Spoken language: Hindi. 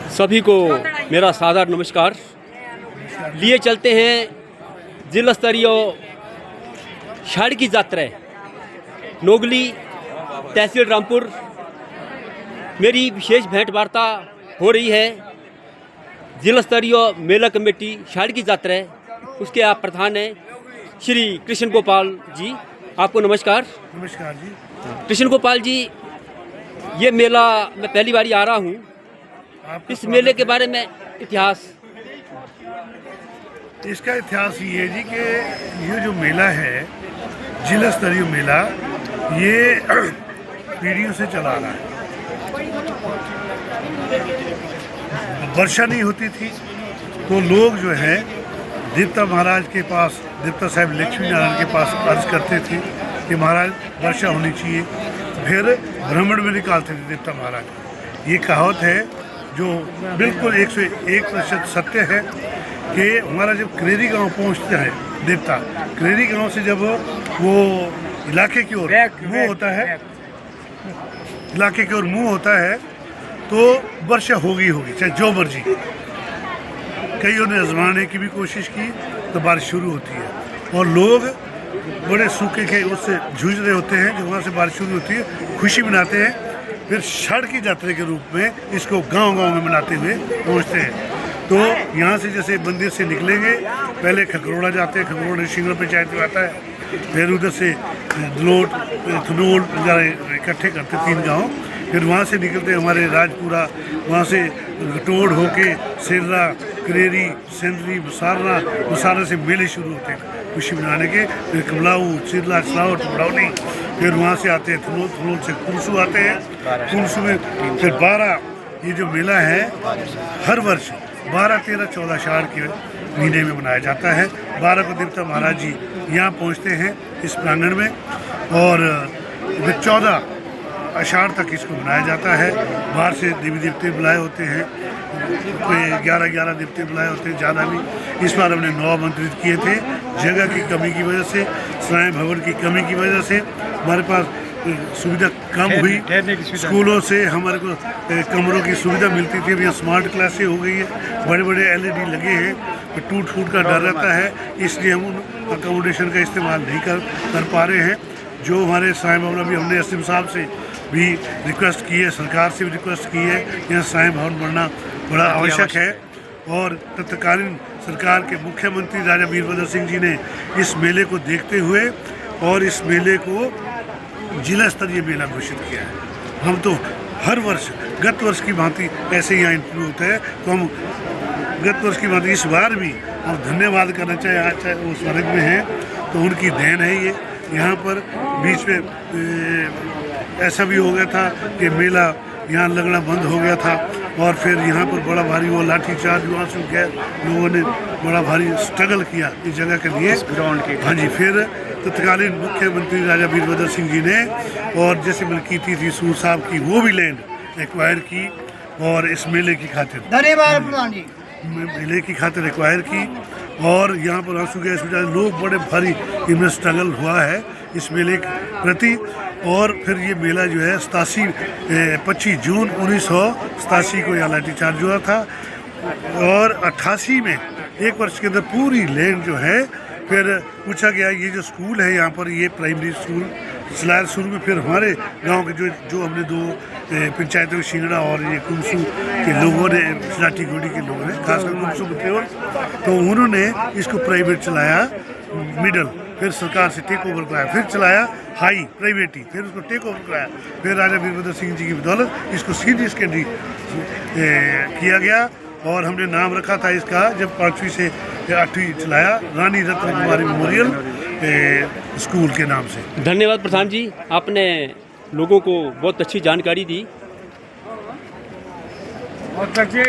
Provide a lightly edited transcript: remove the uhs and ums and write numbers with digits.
सभी को मेरा सादर नमस्कार। लिए चलते हैं जिला स्तरीय शाड़ की यात्रा नोगली तहसील रामपुर। मेरी विशेष भेंट वार्ता हो रही है जिला स्तरीय मेला कमेटी शाड़ की यात्रा, उसके आप प्रधान हैं श्री कृष्ण गोपाल जी। आपको नमस्कार। नमस्कार जी। कृष्ण गोपाल जी, ये मेला मैं पहली बार आ रहा हूँ। इस मेले के बारे में इतिहास। इसका इतिहास ये है जी कि ये जो मेला है जिला स्तरीय मेला, ये पीढ़ियों से चला आ रहा है। वर्षा नहीं होती थी तो लोग जो है देवता महाराज के पास, देवता साहब लक्ष्मी नारायण के पास अर्ज करते थे कि महाराज वर्षा होनी चाहिए। फिर भ्रमण में निकालते थे देवता महाराज। ये कहावत है जो बिल्कुल 101% सत्य है कि हमारा जब करेरी गांव पहुंचता है देवता, करेरी गांव से जब वो इलाके की ओर मुँह होता है, इलाके की ओर मुँह होता है तो वर्षा होगी चाहे जो मर्जी। कईयों ने आजमाने की भी कोशिश की तो बारिश शुरू होती है और लोग बड़े सूखे के उससे जूझ रहे होते हैं। जब वहाँ से बारिश शुरू होती है खुशी मनाते हैं। फिर शाड़ की यात्रा के रूप में इसको गांव-गांव में मनाते हुए पहुँचते हैं। तो यहाँ से जैसे मंदिर से निकलेंगे, पहले खकरोड़ा जाते हैं, खकरोड़ा शिंगड़ पंचायत आता है। फिर उधर से दलोट, थनोल वगैरह इकट्ठे करते 3 गाँव। फिर वहाँ से निकलते हमारे राजपुरा, वहाँ से गटोड़ होके सिर्रा, करेरी, सेंदरी, मुसारा से मेले शुरू होते हैं खुशी मनाने के। फिर कमलाऊ, सिरला, सलावट, बड़ौनी। फिर वहाँ से आते हैं थनोल, थनोल से कुरसू आते हैं। कुरसू में फिर 12, ये जो मेला है हर वर्ष 12, 13, 14 आषाढ़ के महीने में मनाया जाता है। 12 को देवता महाराज जी यहाँ पहुँचते हैं इस प्रांगण में और 14 आषाढ़ तक इसको मनाया जाता है। बाहर से देवी देवते बुलाए होते हैं, 11 देवते बुलाए होते हैं, ज़्यादा भी। इस बार हमने 9 आमंत्रित किए थे। जगह की कमी की वजह से, सराय भवन की कमी की वजह से हमारे पास सुविधा कम हुई। स्कूलों से हमारे को कमरों की सुविधा मिलती थी, अब यहाँ स्मार्ट क्लासें हो गई है, बड़े बड़े LED लगे हैं, तो टूट फूट का डर रहता है, इसलिए हम उन अकोमोडेशन का इस्तेमाल नहीं कर पा रहे हैं। जो हमारे साईं भवन, अभी हमने एसडीएम साहब से भी रिक्वेस्ट की है, सरकार से भी रिक्वेस्ट की है, यहाँ साईं भवन बनना बड़ा आवश्यक है। और तत्कालीन सरकार के मुख्यमंत्री राजा वीरभद्र सिंह जी ने इस मेले को देखते हुए और इस मेले को जिला स्तरीय मेला घोषित किया है। हम तो हर वर्ष गत वर्ष की भांति ऐसे ही यहाँ इंटरव्यू होता है, तो हम गत वर्ष की भांति इस बार भी हम धन्यवाद करना चाहे वो स्वर्ग में हैं तो उनकी देन है ये। यहाँ पर बीच में ऐसा भी हो गया था कि मेला यहाँ लगना बंद हो गया था और फिर यहाँ पर बड़ा भारी वो लाठीचार्ज वहाँ से गए, लोगों ने बड़ा भारी स्ट्रगल किया इस जगह के लिए, ग्राउंड के। हाँ जी। फिर तत्कालीन मुख्यमंत्री राजा वीरभद्र सिंह जी ने और जैसे मलकीती थी सूर साहब की, वो भी लैंड एक्वायर की और इस मेले की खातिर, धन्यवाद प्रधान जी, मेले की खातिर एक्वायर की। और यहाँ पर आंसू गैस लोग बड़े भारी इनमें स्ट्रगल हुआ है इस मेले के प्रति। और फिर ये मेला जो है 25 जून 1987 को यहाँ लाठीचार्ज हुआ था और 88 में 1 वर्ष के अंदर पूरी लैंड जो है। फिर पूछा गया ये जो स्कूल है यहाँ पर, ये प्राइमरी स्कूल चलाया शुरू में। फिर हमारे गांव के जो हमने 2 पंचायतों शिंगड़ा और ये कुमसू के लोगों ने, सिलाटी गोडी के लोगों ने, खासकर कुमसू बतेवर, तो उन्होंने इसको प्राइवेट चलाया मिडल, फिर सरकार से टेक ओवर कराया, फिर चलाया हाई प्राइवेटी, फिर उसको टेक ओवर कराया। फिर राजा वीरभद्र सिंह जी की बदौलत इसको सीनियर सेकेंडरी किया गया और हमने नाम रखा था इसका, जब 5वीं से 8वीं चलाया, रानी रत्न कुमारी मेमोरियल स्कूल के नाम से। धन्यवाद प्रधान जी, आपने लोगों को बहुत अच्छी जानकारी दी। बहुत अच्छी।